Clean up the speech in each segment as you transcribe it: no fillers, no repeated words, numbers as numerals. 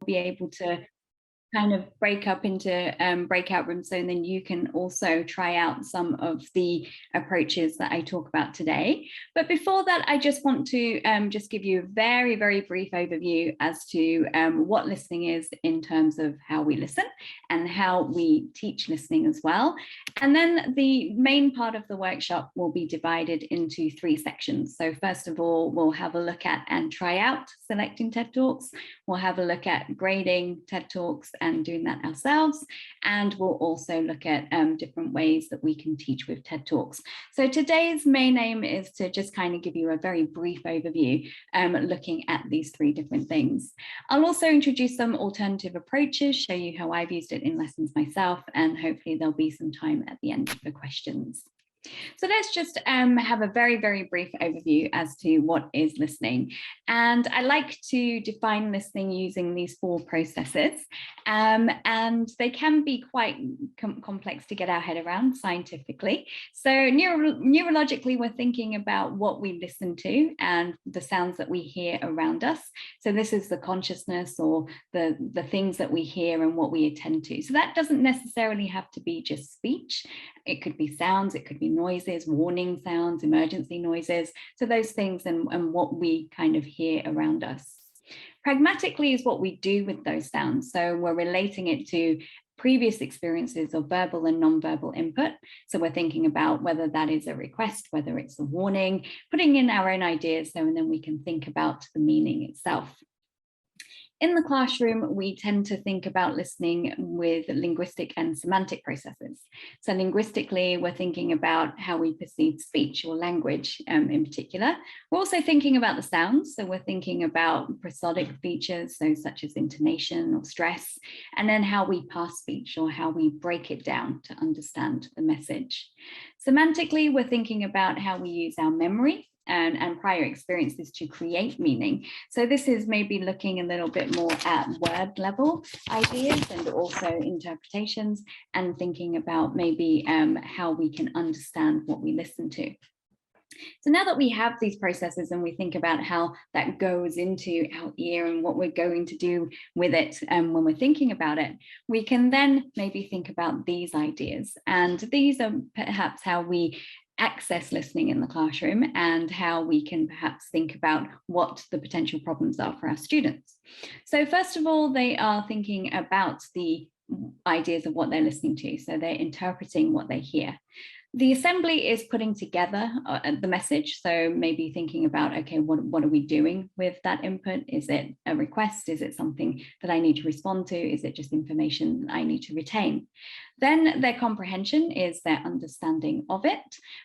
be able to kind of break up into breakout rooms, so then you can also try out some of the approaches that I talk about today. But before that, I just want to just give you a very, very brief overview as to what listening is in terms of how we listen and how we teach listening as well. And then the main part of the workshop will be divided into 3 sections. So first of all, we'll have a look at and try out selecting TED Talks. We'll have a look at grading TED Talks and doing that ourselves. And we'll also look at different ways that we can teach with TED Talks. So today's main aim is to just kind of give you a very brief overview looking at these 3 different things. I'll also introduce some alternative approaches, show you how I've used it in lessons myself, and hopefully there'll be some time at the end for questions. So let's just have a very, very brief overview as to what is listening. And I like to define listening using these 4 processes. And they can be quite complex to get our head around scientifically. So neurologically, we're thinking about what we listen to and the sounds that we hear around us. So this is the consciousness or the things that we hear and what we attend to. So that doesn't necessarily have to be just speech. It could be sounds, it could be noises, warning sounds, emergency noises. So those things and what we kind of hear around us. Pragmatically is what we do with those sounds. So we're relating it to previous experiences of verbal and non-verbal input. So we're thinking about whether that is a request, whether it's a warning, putting in our own ideas, so and then we can think about the meaning itself. In the classroom, we tend to think about listening with linguistic and semantic processes. So linguistically, we're thinking about how we perceive speech or language in particular. We're also thinking about the sounds. So we're thinking about prosodic features, so such as intonation or stress, and then how we pass speech or how we break it down to understand the message. Semantically, we're thinking about how we use our memory and prior experiences to create meaning. So this is maybe looking a little bit more at word level ideas and also interpretations, and thinking about maybe how we can understand what we listen to. So now that we have these processes and we think about how that goes into our ear and what we're going to do with it when we're thinking about it, we can then maybe think about these ideas. And these are perhaps how we access listening in the classroom and how we can perhaps think about what the potential problems are for our students. So first of all, they are thinking about the ideas of what they're listening to. So they're interpreting what they hear. The assembly is putting together the message. So maybe thinking about, okay, what are we doing with that input? Is it a request? Is it something that I need to respond to? Is it just information that I need to retain? Then their comprehension is their understanding of it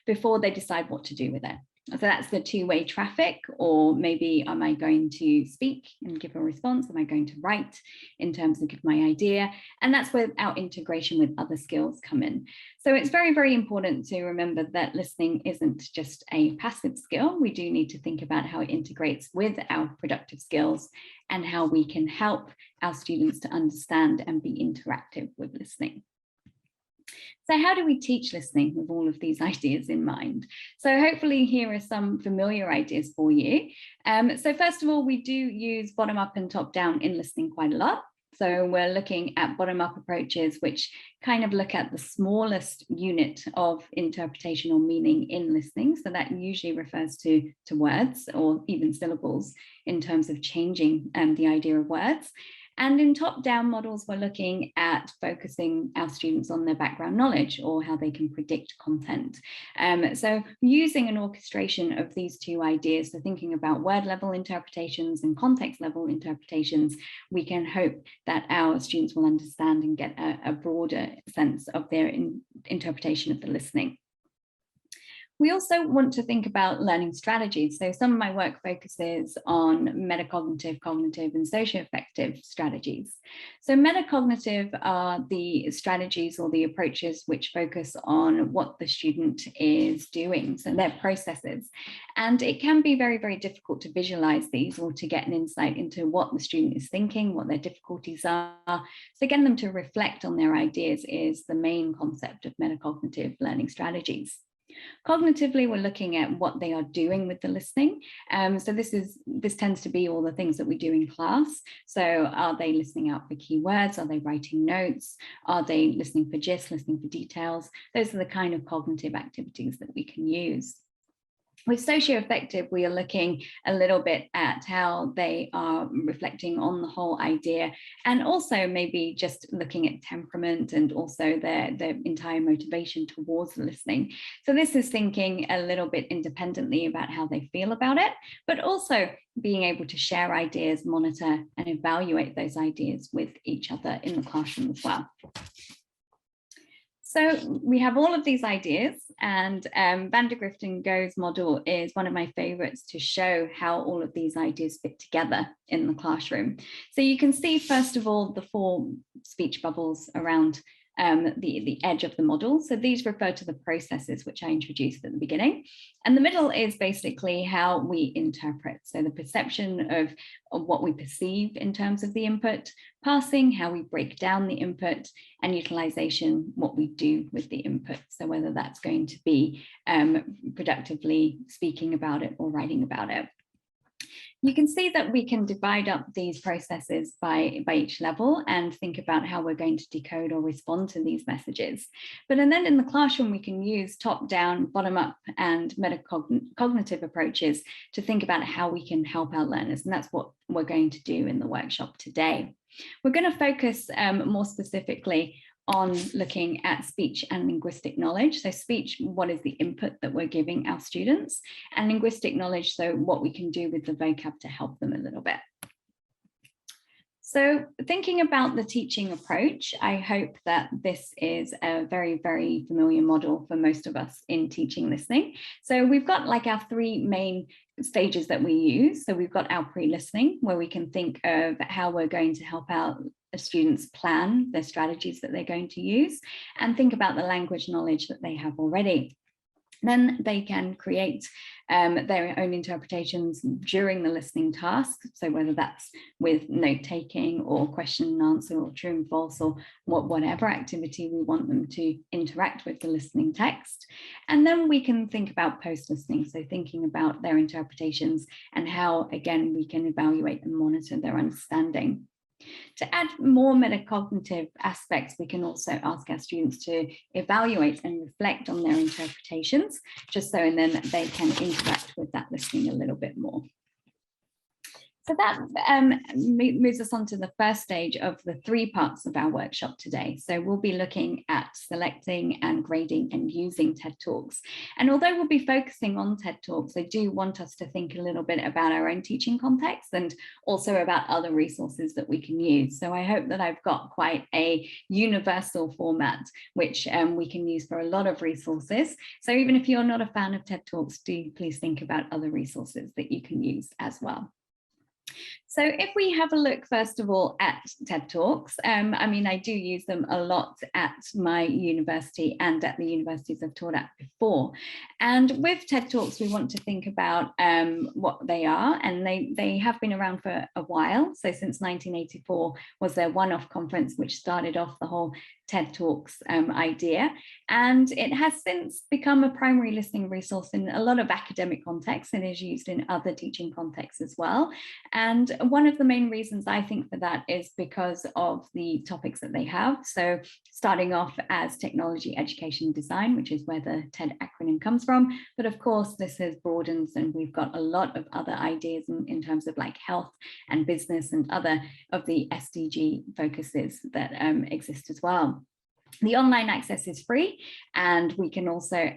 before they decide what to do with it. So that's the 2-way traffic, or maybe am I going to speak and give a response? Am I going to write in terms of give my idea? And that's where our integration with other skills come in. So it's very, very important to remember that listening isn't just a passive skill. We do need to think about how it integrates with our productive skills and how we can help our students to understand and be interactive with listening. So how do we teach listening with all of these ideas in mind? So hopefully here are some familiar ideas for you. So first of all, we do use bottom-up and top-down in listening quite a lot. So we're looking at bottom-up approaches, which kind of look at the smallest unit of interpretation or meaning in listening. So that usually refers to words or even syllables in terms of changing the idea of words. And in top-down models, we're looking at focusing our students on their background knowledge or how they can predict content. So using an orchestration of these 2 ideas, so thinking about word level interpretations and context level interpretations, we can hope that our students will understand and get a broader sense of their interpretation of the listening. We also want to think about learning strategies. So some of my work focuses on metacognitive, cognitive, and socio-affective strategies. So metacognitive are the strategies or the approaches which focus on what the student is doing, so their processes. And it can be very, very difficult to visualize these or to get an insight into what the student is thinking, what their difficulties are. So getting them to reflect on their ideas is the main concept of metacognitive learning strategies. Cognitively, we're looking at what they are doing with the listening. So this tends to be all the things that we do in class. So are they listening out for keywords? Are they writing notes? Are they listening for gist, listening for details? Those are the kind of cognitive activities that we can use. With socio-affective, we are looking a little bit at how they are reflecting on the whole idea, and also maybe just looking at temperament and also their entire motivation towards listening. So this is thinking a little bit independently about how they feel about it, but also being able to share ideas, monitor and evaluate those ideas with each other in the classroom as well. So we have all of these ideas, and Van der Grift and Go's model is one of my favorites to show how all of these ideas fit together in the classroom. So you can see, first of all, the 4 speech bubbles around the edge of the model. So these refer to the processes which I introduced at the beginning. And the middle is basically how we interpret. So the perception of what we perceive in terms of the input, passing, how we break down the input, and utilization, what we do with the input. So whether that's going to be productively speaking about it or writing about it. You can see that we can divide up these processes by each level and think about how we're going to decode or respond to these messages. But then in the classroom, we can use top-down, bottom-up, and metacognitive approaches to think about how we can help our learners. And that's what we're going to do in the workshop today. We're going to focus more specifically on looking at speech and linguistic knowledge. So speech, what is the input that we're giving our students? And linguistic knowledge, so what we can do with the vocab to help them a little bit. So thinking about the teaching approach, I hope that this is a very, very familiar model for most of us in teaching listening. So we've got like our 3 main stages that we use. So we've got our pre-listening, where we can think of how we're going to help our students plan their strategies that they're going to use and think about the language knowledge that they have already. Then they can create their own interpretations during the listening task. So whether that's with note taking or question and answer or true and false or whatever activity we want them to interact with the listening text. And then we can think about post-listening. So thinking about their interpretations and how, again, we can evaluate and monitor their understanding. To add more metacognitive aspects, we can also ask our students to evaluate and reflect on their interpretations, just so and then they can interact with that listening a little bit more. So that moves us on to the first stage of the 3 parts of our workshop today. So we'll be looking at selecting and grading and using TED Talks. And although we'll be focusing on TED Talks, I do want us to think a little bit about our own teaching context and also about other resources that we can use. So I hope that I've got quite a universal format, which we can use for a lot of resources. So even if you're not a fan of TED Talks, do please think about other resources that you can use as well. So if we have a look, first of all, at TED Talks, I mean, I do use them a lot at my university and at the universities I've taught at before. And with TED Talks, we want to think about what they are, and they have been around for a while. So since 1984 was their one-off conference, which started off the whole TED Talks idea. And it has since become a primary listening resource in a lot of academic contexts and is used in other teaching contexts as well. And one of the main reasons I think for that is because of the topics that they have. So starting off as technology, education, design, which is where the TED acronym comes from. But of course, this has broadened and we've got a lot of other ideas in terms of like health and business and other of the SDG focuses that exist as well. The online access is free, and we can also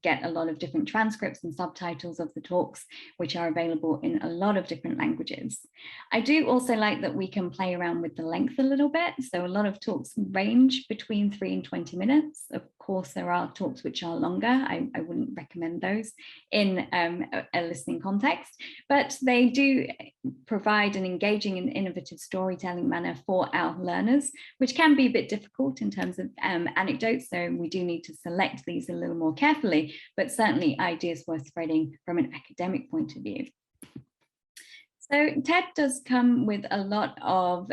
get a lot of different transcripts and subtitles of the talks, which are available in a lot of different languages. I do also like that we can play around with the length a little bit. So a lot of talks range between 3 and 20 minutes. Of course, there are talks which are longer. I wouldn't recommend those in a listening context, but they do provide an engaging and innovative storytelling manner for our learners, which can be a bit difficult in terms of anecdotes, so we do need to select these a little more carefully, but certainly ideas worth spreading from an academic point of view. So TED does come with a lot of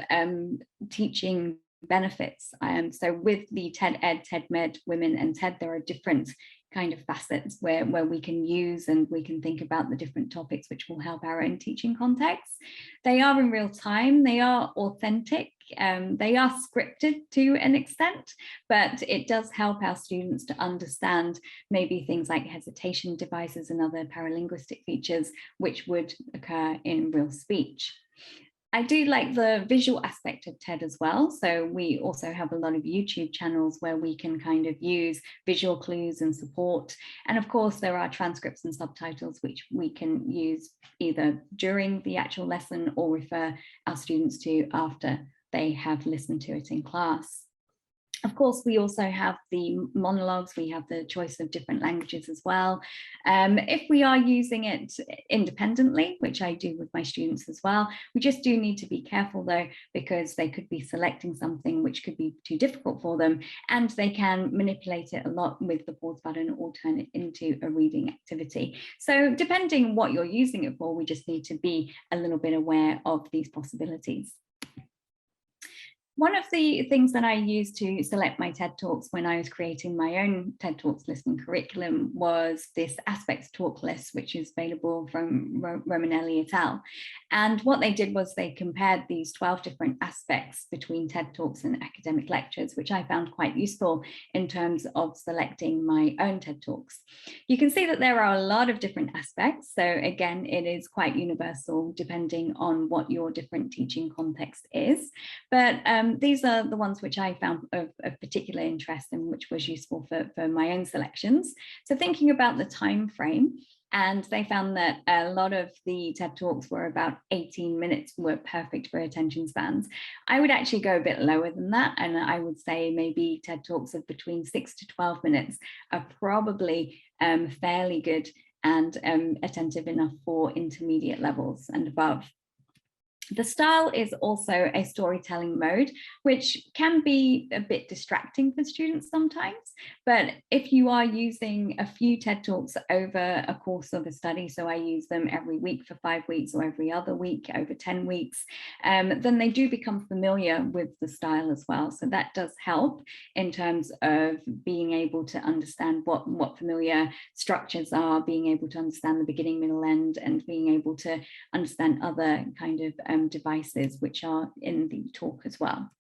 teaching benefits. So with the TED Ed, TED Med, Women and TED, there are different kind of facets where we can use and we can think about the different topics which will help our own teaching context. They are in real time, they are authentic, they are scripted to an extent, but it does help our students to understand maybe things like hesitation devices and other paralinguistic features which would occur in real speech. I do like the visual aspect of TED as well. So we also have a lot of YouTube channels where we can kind of use visual clues and support. And of course, there are transcripts and subtitles which we can use either during the actual lesson or refer our students to after they have listened to it in class. Of course, we also have the monologues, we have the choice of different languages as well. If we are using it independently, which I do with my students as well, we just do need to be careful though, because they could be selecting something which could be too difficult for them, and they can manipulate it a lot with the pause button or turn it into a reading activity. So depending what you're using it for, we just need to be a little bit aware of these possibilities. One of the things that I used to select my TED Talks when I was creating my own TED Talks listening curriculum was this aspects talk list, which is available from Romanelli et al. And what they did was they compared these 12 different aspects between TED Talks and academic lectures, which I found quite useful in terms of selecting my own TED Talks. You can see that there are a lot of different aspects. So again, it is quite universal depending on what your different teaching context is. But these are the ones which I found of particular interest and which was useful for my own selections. So thinking about the time frame, and they found that a lot of the TED Talks were about 18 minutes, were perfect for attention spans. I would actually go a bit lower than that, and I would say maybe TED Talks of between 6 to 12 minutes are probably fairly good and attentive enough for intermediate levels and above. The style is also a storytelling mode, which can be a bit distracting for students sometimes. But if you are using a few TED Talks over a course of a study, so I use them every week for 5 weeks or every other week over 10 weeks, then they do become familiar with the style as well. So that does help in terms of being able to understand what familiar structures are, being able to understand the beginning, middle, end, and being able to understand other kind of devices which are in the talk as well.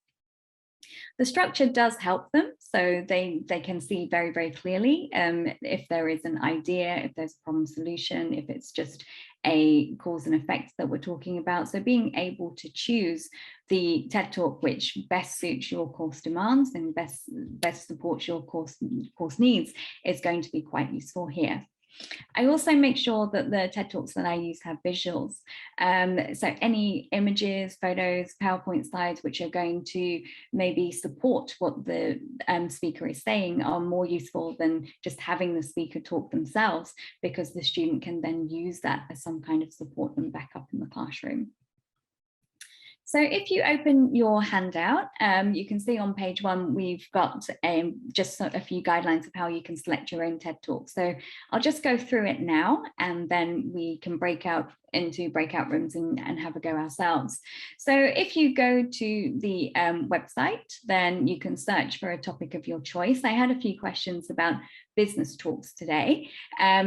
The structure does help them, so they can see very, very clearly if there is an idea, if there's a problem solution, if it's just a cause and effect that we're talking about. So being able to choose the TED Talk which best suits your course demands and best supports your course needs is going to be quite useful here. I also make sure that the TED Talks that I use have visuals. So any images, photos, PowerPoint slides, which are going to maybe support what the speaker is saying are more useful than just having the speaker talk themselves, because the student can then use that as some kind of support and backup in the classroom. So if you open your handout, you can see on page 1, we've got just a few guidelines of how you can select your own TED Talk. So I'll just go through it now, and then we can break out into breakout rooms and have a go ourselves. So if you go to the website, then you can search for a topic of your choice. I had a few questions about business talks today.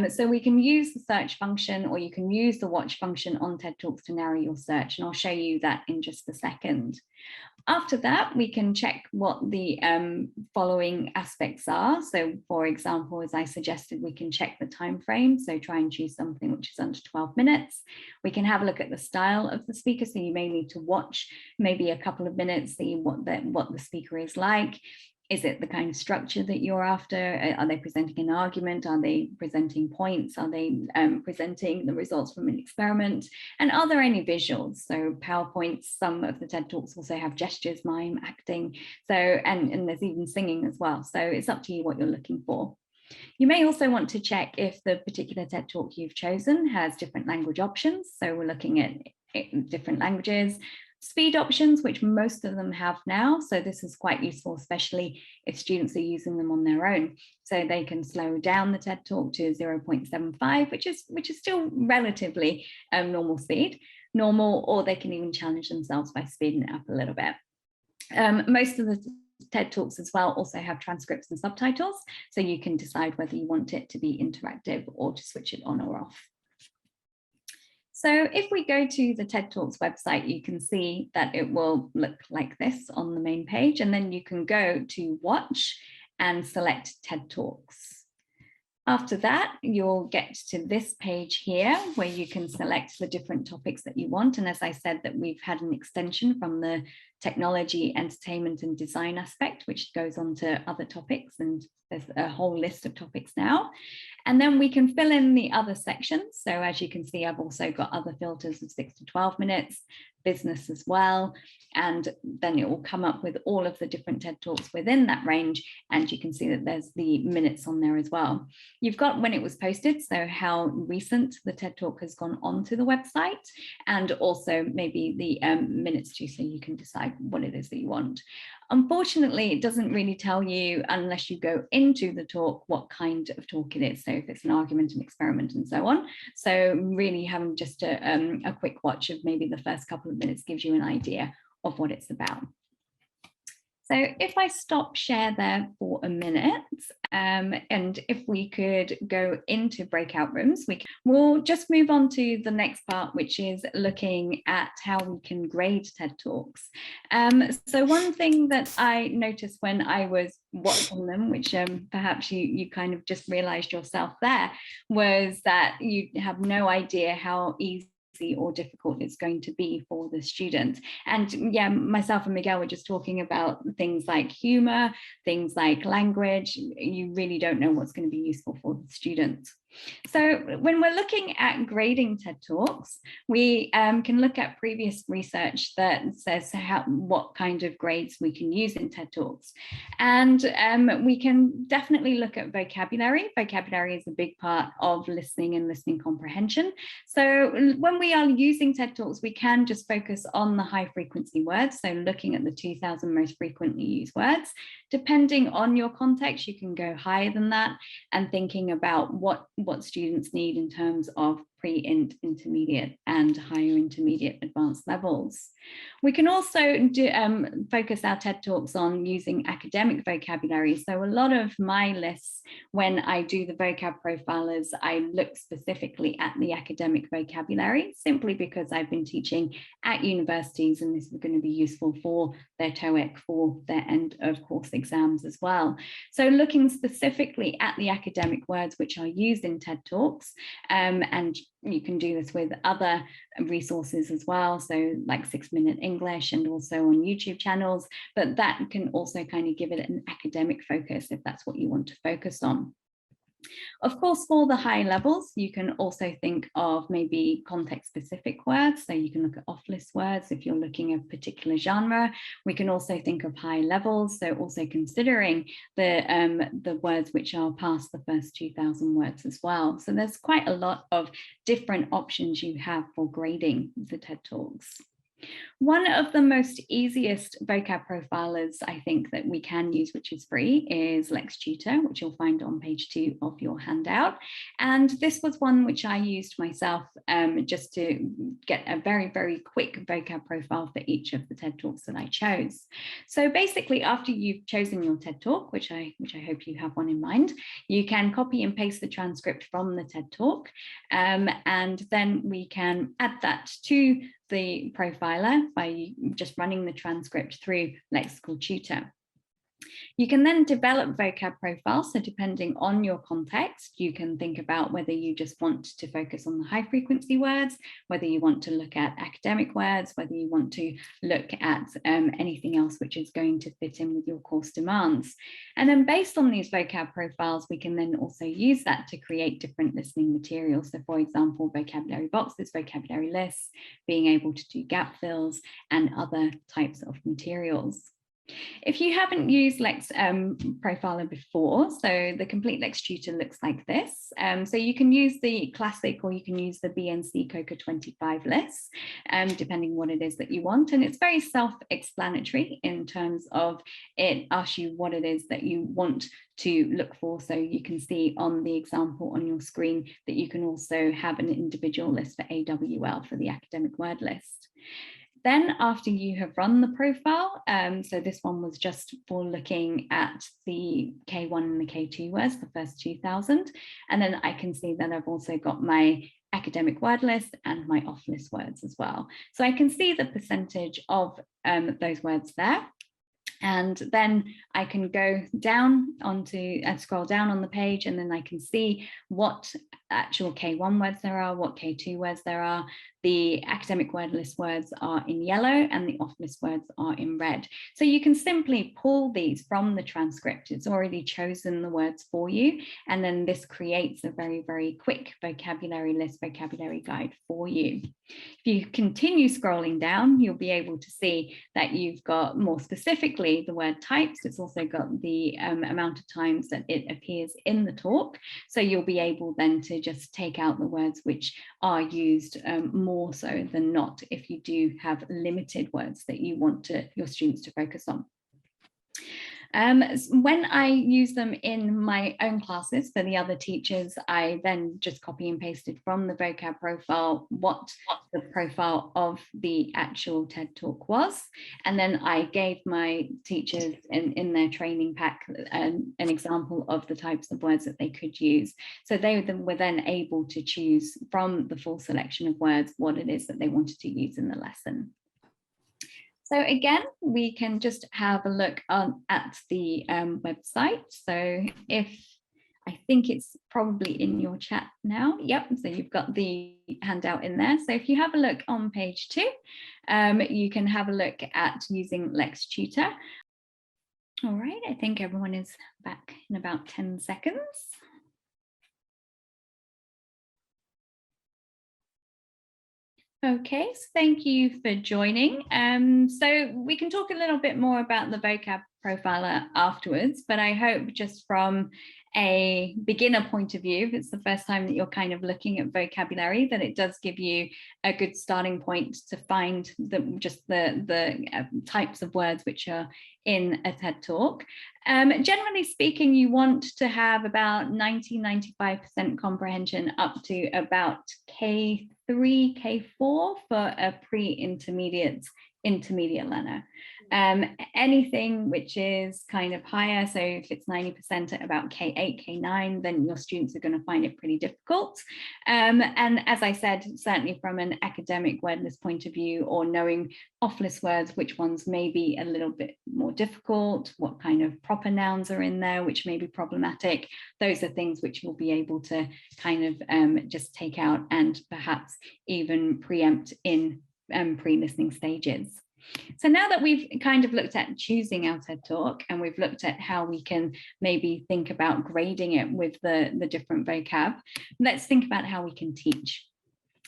So we can use the search function, or you can use the watch function on TED Talks to narrow your search, and I'll show you that in just a second. After that, we can check what the following aspects are. So for example, as I suggested, we can check the time frame. So try and choose something which is under 12 minutes. We can have a look at the style of the speaker. So you may need to watch maybe a couple of minutes, see what the speaker is like. Is it the kind of structure that you're after? Are they presenting an argument? Are they presenting points? Are they presenting the results from an experiment? And are there any visuals? So PowerPoints, some of the TED Talks also have gestures, mime, acting. So, and there's even singing as well. So it's up to you what you're looking for. You may also want to check if the particular TED Talk you've chosen has different language options. So we're looking at different languages. Speed options, which most of them have now. So this is quite useful, especially if students are using them on their own. So they can slow down the TED Talk to 0.75, which is still relatively normal speed, or they can even challenge themselves by speeding it up a little bit. Most of the TED Talks as well also have transcripts and subtitles, so you can decide whether you want it to be interactive or to switch it on or off. So if we go to the TED Talks website, you can see that it will look like this on the main page, and then you can go to Watch and select TED Talks. After that, you'll get to this page here where you can select the different topics that you want. And as I said, that we've had an extension from the technology, entertainment and design aspect, which goes on to other topics, and there's a whole list of topics now. And then we can fill in the other sections. So as you can see, I've also got other filters of 6 to 12 minutes, business as well. And then it will come up with all of the different TED Talks within that range. And you can see that there's the minutes on there as well. You've got when it was posted, so how recent the TED Talk has gone onto the website, and also maybe the minutes too, so you can decide what it is that you want. Unfortunately, it doesn't really tell you, unless you go into the talk, what kind of talk it is. So if it's an argument, an experiment, and so on. So really having just a quick watch of maybe the first couple of minutes gives you an idea of what it's about. So if I stop share there for a minute, and if we could go into breakout rooms, we'll just move on to the next part, which is looking at how we can grade TED Talks. So one thing that I noticed when I was watching them, which perhaps you kind of just realized yourself there, was that you have no idea how easy or difficult it's going to be for the student. And yeah, myself and Miguel were just talking about things like humor, things like language. You really don't know what's going to be useful for the student. So when we're looking at grading TED Talks, we can look at previous research that says what kind of grades we can use in TED Talks. And we can definitely look at vocabulary. Vocabulary is a big part of listening and listening comprehension. So when we are using TED Talks, we can just focus on the high frequency words. So looking at the 2,000 most frequently used words. Depending on your context, you can go higher than that, and thinking about what students need in terms of pre-int, intermediate, and higher intermediate advanced levels. We can also focus our TED Talks on using academic vocabulary. So a lot of my lists, when I do the vocab profilers, I look specifically at the academic vocabulary, simply because I've been teaching at universities, and this is going to be useful for their TOEIC, for their end of course exams as well. So looking specifically at the academic words which are used in TED Talks, and you can do this with other resources as well, so like 6 Minute English and also on YouTube channels, but that can also kind of give it an academic focus if that's what you want to focus on. Of course, for the high levels, you can also think of maybe context-specific words. So you can look at off-list words if you're looking at a particular genre. We can also think of high levels, so also considering the words which are past the first 2,000 words as well. So there's quite a lot of different options you have for grading the TED Talks. One of the most easiest vocab profilers I think that we can use, which is free, is LexTutor, which you'll find on page 2 of your handout. And this was one which I used myself just to get a very, very quick vocab profile for each of the TED Talks that I chose. So basically, after you've chosen your TED Talk, which I hope you have one in mind, you can copy and paste the transcript from the TED Talk, and then we can add that to the profiler by just running the transcript through Lexical Tutor. You can then develop vocab profiles. So depending on your context, you can think about whether you just want to focus on the high frequency words, whether you want to look at academic words, whether you want to look at anything else which is going to fit in with your course demands. And then based on these vocab profiles, we can then also use that to create different listening materials. So for example, vocabulary boxes, vocabulary lists, being able to do gap fills and other types of materials. If you haven't used Lex Profiler before, so the complete LexTutor looks like this. So you can use the classic or you can use the BNC COCA 25 list, depending what it is that you want. And it's very self-explanatory in terms of it asks you what it is that you want to look for. So you can see on the example on your screen that you can also have an individual list for AWL, for the academic word list. Then after you have run the profile, so this one was just for looking at the K1 and the K2 words, the first 2000. And then I can see that I've also got my academic word list and my off list words as well. So I can see the percentage of those words there. And then I can go down onto and scroll down on the page, and then I can see what actual K1 words there are, what K2 words there are. The academic word list words are in yellow and the off list words are in red. So you can simply pull these from the transcript. It's already chosen the words for you. And then this creates a very, very quick vocabulary list, vocabulary guide for you. If you continue scrolling down, you'll be able to see that you've got more specifically the word types. It's also got the amount of times that it appears in the talk. So you'll be able then to just take out the words which are used more so than not if you do have limited words that you want your students to focus on. When I use them in my own classes for the other teachers, I then just copy and pasted from the vocab profile what the profile of the actual TED Talk was. And then I gave my teachers in their training pack an example of the types of words that they could use. So they were then able to choose from the full selection of words what it is that they wanted to use in the lesson. So again, we can just have a look at the website. So I think it's probably in your chat now. Yep, so you've got the handout in there. So if you have a look on page 2, you can have a look at using LexTutor. All right, I think everyone is back in about 10 seconds. Okay, so thank you for joining. So we can talk a little bit more about the vocab profiler afterwards, but I hope just from a beginner point of view, if it's the first time that you're kind of looking at vocabulary, that it does give you a good starting point to find the types of words which are in a TED Talk. Generally speaking, you want to have about 90–95% comprehension up to about K3, K4 for a pre-intermediate learner. Anything which is kind of higher, so if it's 90% at about K8, K9, then your students are going to find it pretty difficult. And as I said, certainly from an academic word list point of view, or knowing off list words, which ones may be a little bit more difficult, what kind of proper nouns are in there, which may be problematic. Those are things which you'll be able to kind of just take out and perhaps even preempt in pre-listening stages. So now that we've kind of looked at choosing our TED Talk, and we've looked at how we can maybe think about grading it with the different vocab, let's think about how we can teach.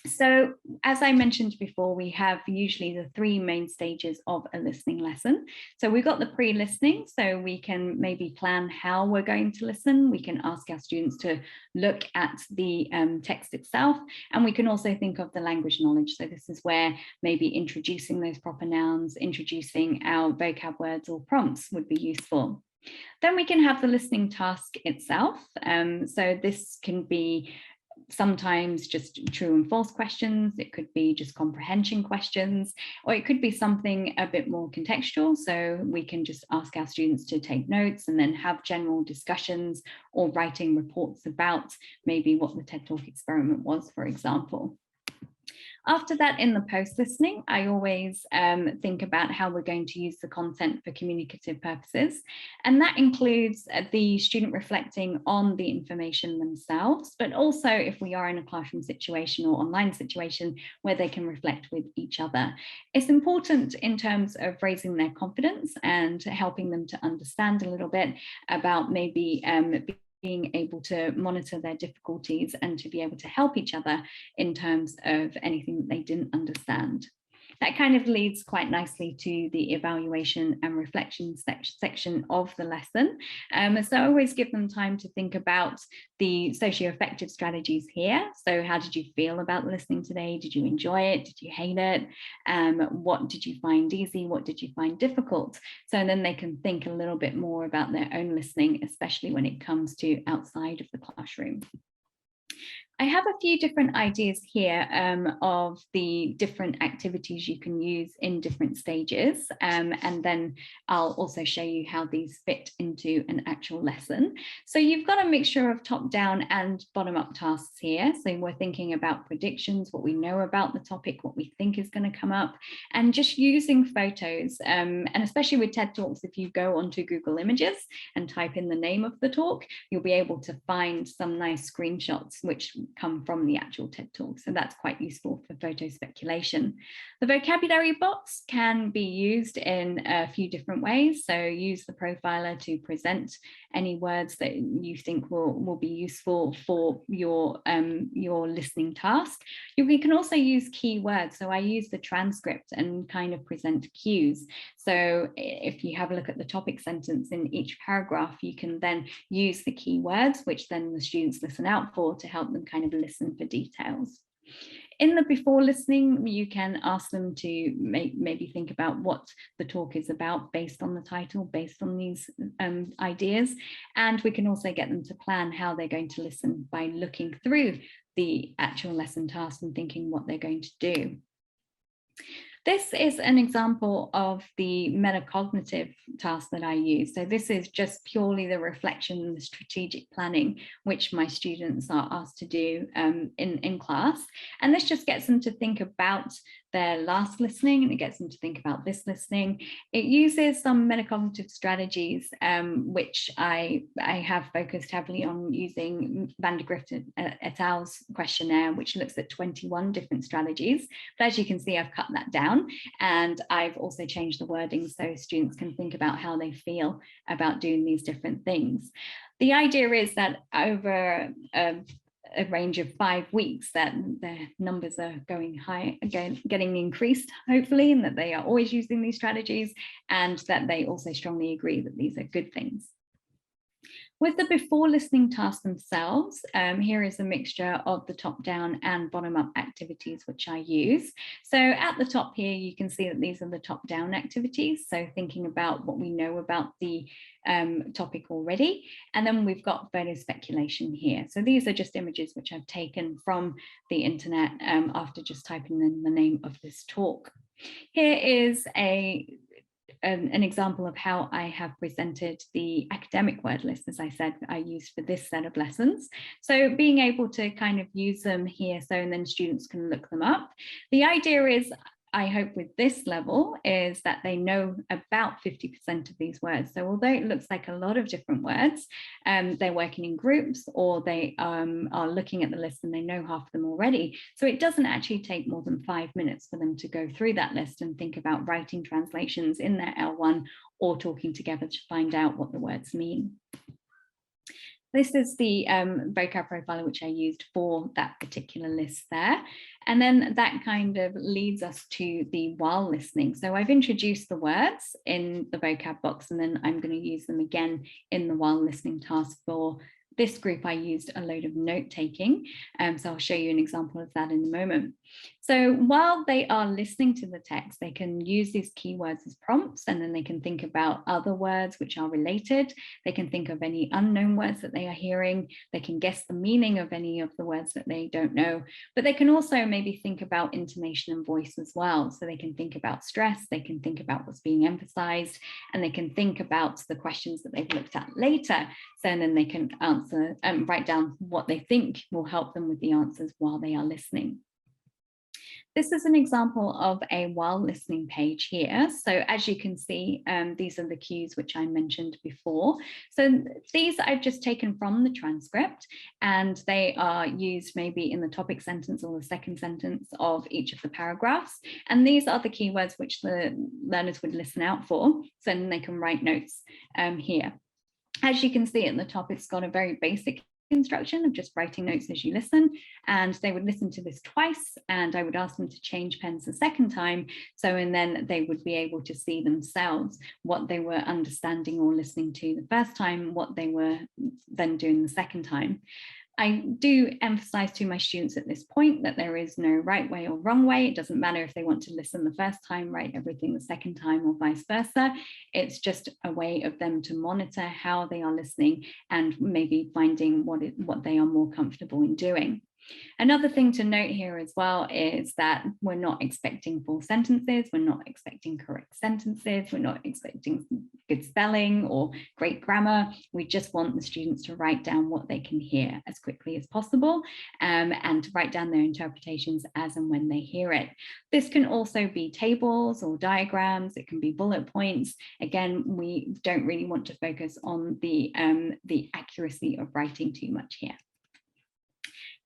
So as I mentioned before, we have usually the 3 main stages of a listening lesson. So we've got the pre-listening, so we can maybe plan how we're going to listen. We can ask our students to look at the text itself, and we can also think of the language knowledge. So this is where maybe introducing those proper nouns, introducing our vocab words or prompts would be useful. Then we can have the listening task itself. So this can be sometimes just true and false questions, it could be just comprehension questions, or it could be something a bit more contextual. So we can just ask our students to take notes and then have general discussions or writing reports about maybe what the TED Talk experiment was, for example. After that, in the post-listening, I always think about how we're going to use the content for communicative purposes. And that includes the student reflecting on the information themselves, but also if we are in a classroom situation or online situation where they can reflect with each other. It's important in terms of raising their confidence and helping them to understand a little bit about maybe being able to monitor their difficulties and to be able to help each other in terms of anything that they didn't understand. That kind of leads quite nicely to the evaluation and reflection section of the lesson. So I always give them time to think about the socio-affective strategies here. So how did you feel about listening today? Did you enjoy it? Did you hate it? What did you find easy? What did you find difficult? So then they can think a little bit more about their own listening, especially when it comes to outside of the classroom. I have a few different ideas here of the different activities you can use in different stages, and then I'll also show you how these fit into an actual lesson. So you've got a mixture of top-down and bottom-up tasks here. So we're thinking about predictions, what we know about the topic, what we think is going to come up, and just using photos. And especially with TED Talks, if you go onto Google Images and type in the name of the talk, you'll be able to find some nice screenshots which come from the actual TED Talk. So that's quite useful for photo speculation. The vocabulary box can be used in a few different ways. So use the profiler to present any words that you think will be useful for your listening task. You can also use keywords. So I use the transcript and kind of present cues. So if you have a look at the topic sentence in each paragraph, you can then use the keywords, which then the students listen out for to help them kind of listen for details. In the before listening, you can ask them to maybe think about what the talk is about based on the title, based on these ideas. And we can also get them to plan how they're going to listen by looking through the actual lesson task and thinking what they're going to do. This is an example of the metacognitive task that I use. So this is just purely the reflection and the strategic planning, which my students are asked to do in class. And this just gets them to think about their last listening, and it gets them to think about this listening. It uses some metacognitive strategies, which I have focused heavily on using Van der Grift et al.'s questionnaire, which looks at 21 different strategies. But as you can see, I've cut that down, and I've also changed the wording so students can think about how they feel about doing these different things. The idea is that over a range of 5 weeks that their numbers are going high, again, getting increased, hopefully, and that they are always using these strategies, and that they also strongly agree that these are good things. With the before listening tasks themselves, here is a mixture of the top-down and bottom-up activities which I use. So at the top here, you can see that these are the top-down activities. So thinking about what we know about the topic already. And then we've got photo speculation here. So these are just images which I've taken from the internet after just typing in the name of this talk. Here is an example of how I have presented the academic word list, as I said, I used for this set of lessons. So being able to kind of use them here, so and then students can look them up. The idea is, I hope with this level, is that they know about 50% of these words. So although it looks like a lot of different words, they're working in groups, or they are looking at the list and they know half of them already. So it doesn't actually take more than 5 minutes for them to go through that list and think about writing translations in their L1 or talking together to find out what the words mean. This is the vocab profiler which I used for that particular list there. And then that kind of leads us to the while listening. So I've introduced the words in the vocab box, and then I'm going to use them again in the while listening task. For this group, I used a load of note taking. So I'll show you an example of that in a moment. So while they are listening to the text, they can use these keywords as prompts, and then they can think about other words which are related. They can think of any unknown words that they are hearing. They can guess the meaning of any of the words that they don't know, but they can also maybe think about intonation and voice as well. So they can think about stress, they can think about what's being emphasized, and they can think about the questions that they've looked at later. So then they can answer and write down what they think will help them with the answers while they are listening. This is an example of a while listening page here. So as you can see, these are the cues which I mentioned before. So these I've just taken from the transcript, and they are used maybe in the topic sentence or the second sentence of each of the paragraphs. And these are the keywords which the learners would listen out for. So then they can write notes here. As you can see at the top, it's got a very basic instruction of just writing notes as you listen, and they would listen to this twice, and I would ask them to change pens the second time, so and then they would be able to see themselves what they were understanding or listening to the first time, what they were then doing the second time. I do emphasize to my students at this point that there is no right way or wrong way. It doesn't matter if they want to listen the first time, write everything the second time, or vice versa. It's just a way of them to monitor how they are listening and maybe finding what they are more comfortable in doing. Another thing to note here as well is that we're not expecting full sentences, we're not expecting correct sentences, we're not expecting good spelling or great grammar. We just want the students to write down what they can hear as quickly as possible, and to write down their interpretations as and when they hear it. This can also be tables or diagrams, it can be bullet points. Again, we don't really want to focus on the accuracy of writing too much here.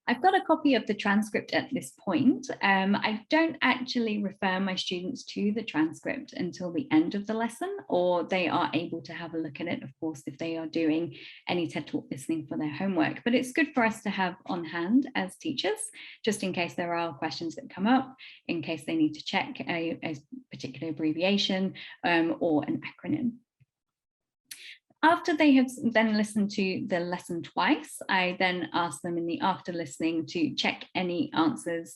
I've got a copy of the transcript at this point. I don't actually refer my students to the transcript until the end of the lesson, or they are able to have a look at it, of course, if they are doing any TED Talk listening for their homework. But it's good for us to have on hand as teachers, just in case there are questions that come up, in case they need to check a particular abbreviation or an acronym. After they have then listened to the lesson twice, I then ask them in the after listening to check any answers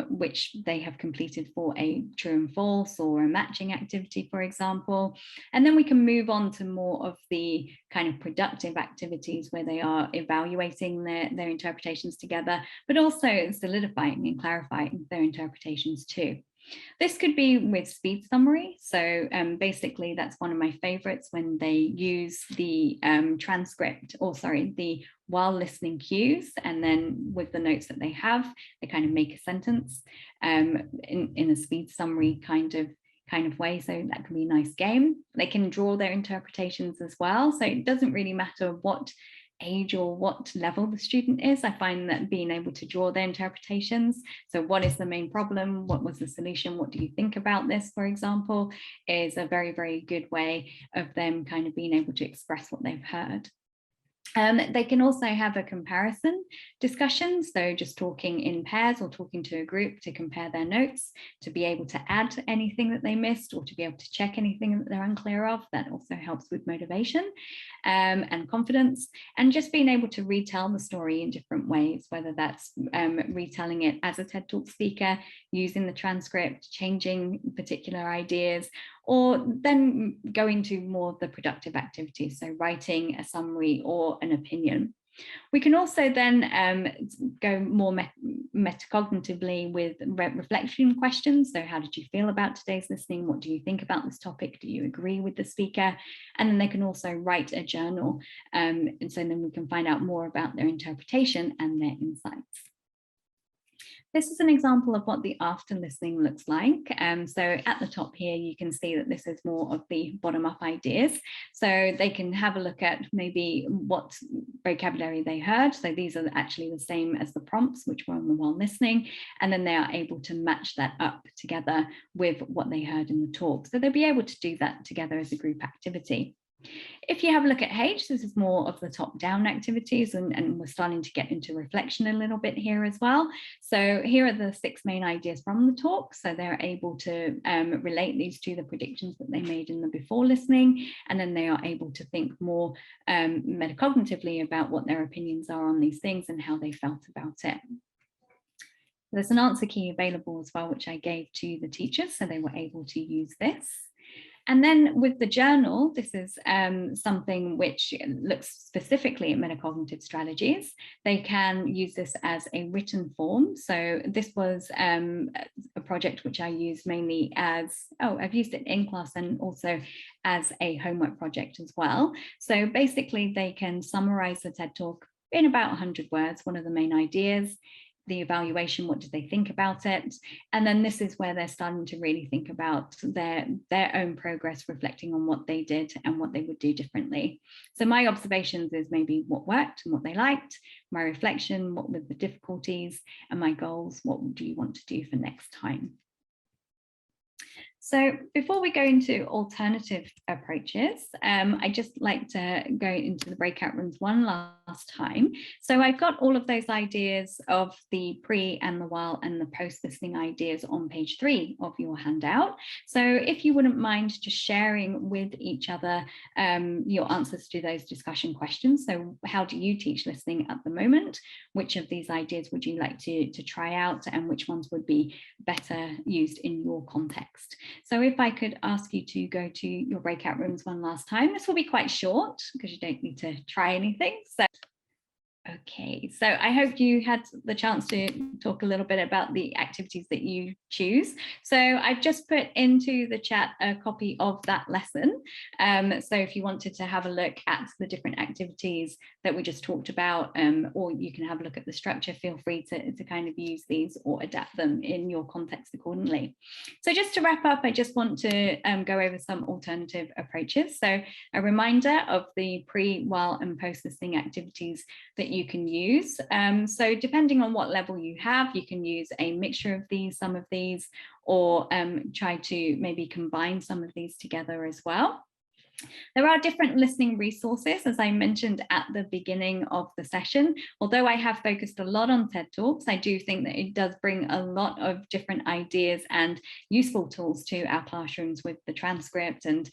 which they have completed for a true and false or a matching activity, for example. And then we can move on to more of the kind of productive activities where they are evaluating their interpretations together, but also solidifying and clarifying their interpretations too. This could be with speed summary. So basically that's one of my favorites, when they use the transcript, or sorry, the while listening cues, and then with the notes that they have, they kind of make a sentence in a speed summary kind of way. So that can be a nice game. They can draw their interpretations as well. So it doesn't really matter what age or what level the student is. I find that being able to draw their interpretations, so what is the main problem, what was the solution, what do you think about this, for example, is a very, very good way of them kind of being able to express what they've heard. They can also have a comparison discussion, so just talking in pairs or talking to a group to compare their notes, to be able to add anything that they missed or to be able to check anything that they're unclear of. That also helps with motivation and confidence, and just being able to retell the story in different ways, whether that's retelling it as a TED Talk speaker, using the transcript, changing particular ideas, or then going to more of the productive activities, so writing a summary or an opinion. We can also then go more metacognitively with reflection questions. So how did you feel about today's listening? What do you think about this topic? Do you agree with the speaker? And then they can also write a journal. And so then we can find out more about their interpretation and their insights. This is an example of what the after listening looks like. So at the top here, you can see that this is more of the bottom-up ideas. So they can have a look at maybe what vocabulary they heard. So these are actually the same as the prompts, which were on the while listening. And then they are able to match that up together with what they heard in the talk. So they'll be able to do that together as a group activity. If you have a look at H, this is more of the top-down activities, and we're starting to get into reflection a little bit here as well. So here are the 6 main ideas from the talk. So they're able to relate these to the predictions that they made in the before listening, and then they are able to think more metacognitively about what their opinions are on these things and how they felt about it. There's an answer key available as well, which I gave to the teachers, so they were able to use this. And then with the journal, this is something which looks specifically at metacognitive strategies. They can use this as a written form. So this was a project which I used mainly as, I've used it in class and also as a homework project as well. So basically they can summarize the TED Talk in about 100 words, one of the main ideas, the evaluation, what did they think about it? And then this is where they're starting to really think about their own progress, reflecting on what they did and what they would do differently. So my observations is maybe what worked and what they liked, my reflection, what were the difficulties, and my goals, what do you want to do for next time? So before we go into alternative approaches, I just like to go into the breakout rooms one last time. So I've got all of those ideas of the pre and the while and the post listening ideas on page 3 of your handout. So if you wouldn't mind just sharing with each other your answers to those discussion questions. So how do you teach listening at the moment? Which of these ideas would you like to try out, and which ones would be better used in your context? So if I could ask you to go to your breakout rooms one last time, this will be quite short because you don't need to try anything. So Okay, so I hope you had the chance to talk a little bit about the activities that you choose. So I've just put into the chat a copy of that lesson. So if you wanted to have a look at the different activities that we just talked about, or you can have a look at the structure, feel free to kind of use these or adapt them in your context accordingly. So just to wrap up, I just want to go over some alternative approaches. So a reminder of the pre, while, and post listening activities that you can use. So depending on what level you have, you can use a mixture of these, some of these, or try to maybe combine some of these together as well. There are different listening resources, as I mentioned at the beginning of the session. Although I have focused a lot on TED Talks, I do think that it does bring a lot of different ideas and useful tools to our classrooms with the transcript and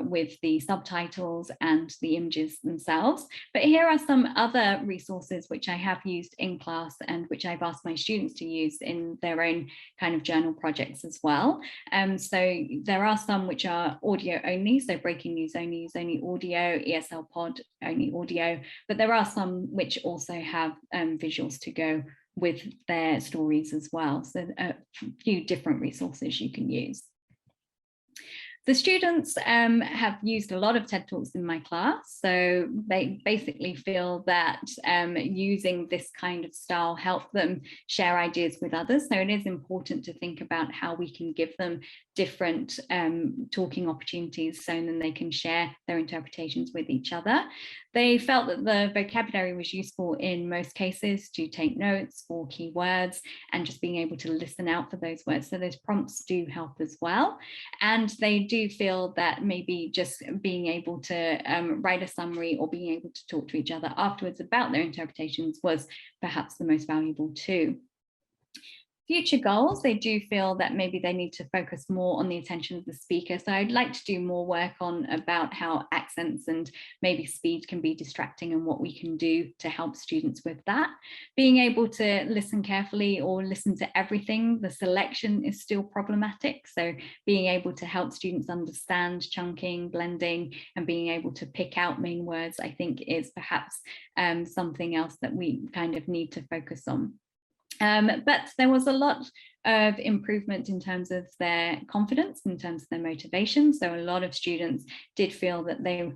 with the subtitles and the images themselves. But here are some other resources which I have used in class and which I've asked my students to use in their own kind of journal projects as well. So there are some which are audio only, so breaking news only, use only audio, ESL pod only audio, but there are some which also have visuals to go with their stories as well. So a few different resources you can use. The students have used a lot of TED Talks in my class, so they basically feel that using this kind of style helped them share ideas with others. So it is important to think about how we can give them different talking opportunities so then they can share their interpretations with each other. They felt that the vocabulary was useful in most cases to take notes for keywords and just being able to listen out for those words. So those prompts do help as well. And they do feel that maybe just being able to write a summary or being able to talk to each other afterwards about their interpretations was perhaps the most valuable too. Future goals, they do feel that maybe they need to focus more on the attention of the speaker. So I'd like to do more work on about how accents and maybe speed can be distracting and what we can do to help students with that. Being able to listen carefully or listen to everything, the selection is still problematic. So being able to help students understand chunking, blending, and being able to pick out main words, I think is perhaps something else that we kind of need to focus on. But there was a lot of improvement in terms of their confidence, in terms of their motivation. So a lot of students did feel that they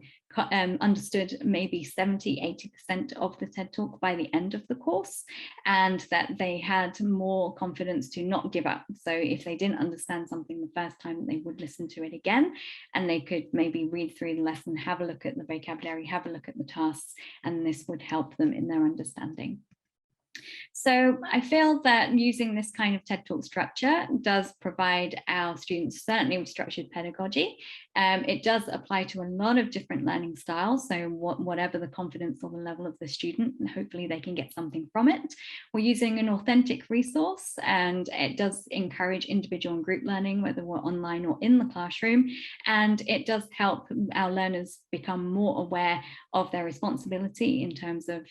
understood maybe 70–80% of the TED Talk by the end of the course, and that they had more confidence to not give up. So if they didn't understand something the first time, they would listen to it again, and they could maybe read through the lesson, have a look at the vocabulary, have a look at the tasks, and this would help them in their understanding. So I feel that using this kind of TED Talk structure does provide our students, certainly with structured pedagogy. It does apply to a lot of different learning styles. So whatever the confidence or the level of the student, hopefully they can get something from it. We're using an authentic resource, and it does encourage individual and group learning, whether we're online or in the classroom. And it does help our learners become more aware of their responsibility in terms of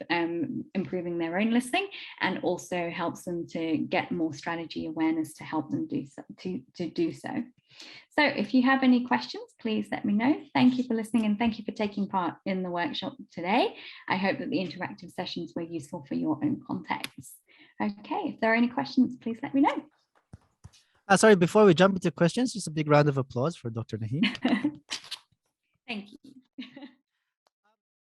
improving their own listening, and also helps them to get more strategy awareness to help them do so. So if you have any questions, please let me know. Thank you for listening, and thank you for taking part in the workshop today. I hope that the interactive sessions were useful for your own context. Okay, if there are any questions, please let me know. Sorry, before we jump into questions, just a big round of applause for Dr. Naheen.